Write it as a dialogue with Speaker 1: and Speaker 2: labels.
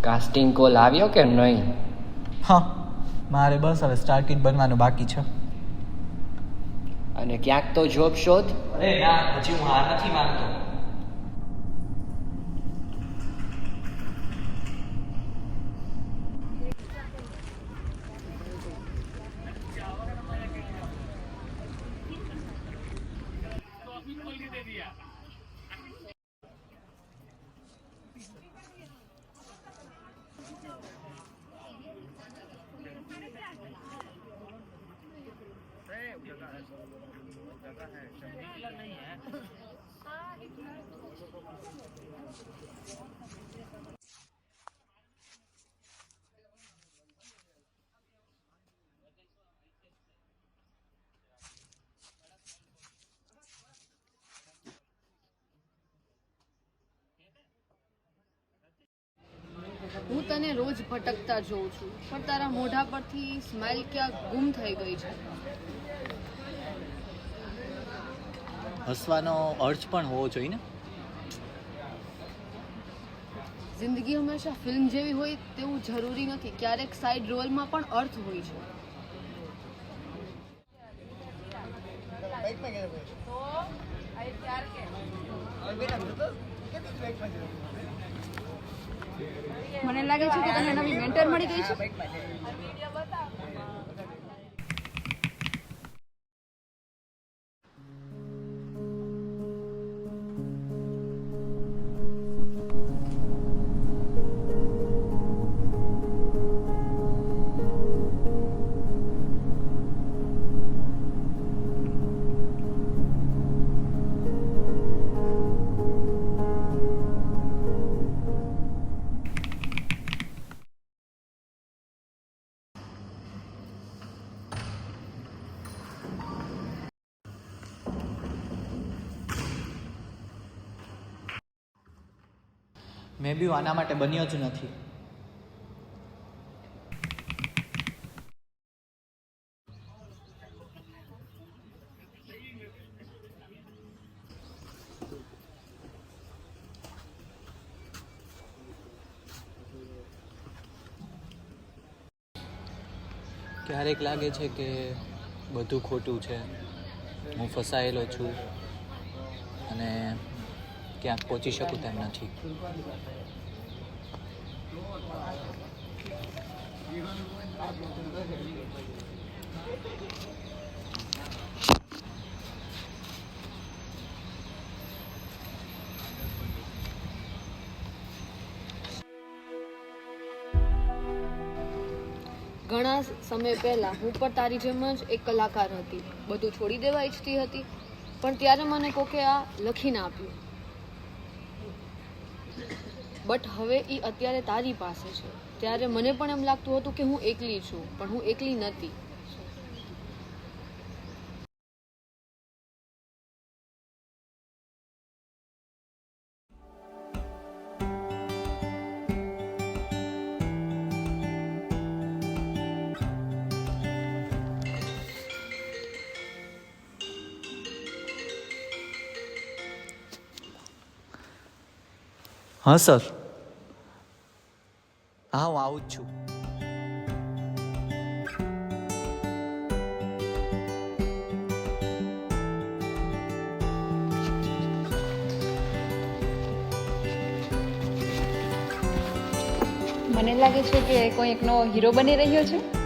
Speaker 1: Casting call આવ્યો કે નહીં?
Speaker 2: હા, મારે બસ હવે સ્ટાર કિડ બનવાનું બાકી છે.
Speaker 1: અને ક્યાંક તો જોબ શોધ.
Speaker 2: અરે ના, હજી હું હાર નથી માનતો.
Speaker 3: હું તને રોજ ભટકતા જોઉં છું, પણ તારા મોઢા પરથી સ્માઇલ ક્યાં ગુમ થઈ ગઈ છે.
Speaker 2: હસવાનો અર્થ પણ હોવો જોઈએ ને.
Speaker 3: જિંદગી હંમેશા ફિલ્મ જેવી હોય તેવું જરૂરી નથી. ક્યારેક સાઇડ રોલમાં પણ અર્થ હોય છે. મને લાગે છે કે તને નવી મેન્ટર મળી ગઈ છે.
Speaker 2: મેં બી આના માટે બન્યો જ નથી. ક્યારેક લાગે છે કે બધું ખોટું છે, હું ફસાયેલો છું અને ક્યાંક પહોંચી શકું તેમ નથી.
Speaker 3: ઘણા સમય પહેલા હું પણ તારી જેમ જ એક કલાકાર હતી. બધું છોડી દેવા ઈચ્છતી હતી, પણ ત્યારે મને કોકે આ લખીને આપ્યું. બટ હવે એ અત્યારે તારી પાસે છે. ત્યારે મને પણ એમ લાગતું હતું કે હું એકલી છું, પણ હું એકલી નથી.
Speaker 2: હા સર, હા હું આવું જ છું.
Speaker 4: મને લાગે છે કે કોઈ એક નવો હીરો બની રહ્યો છે.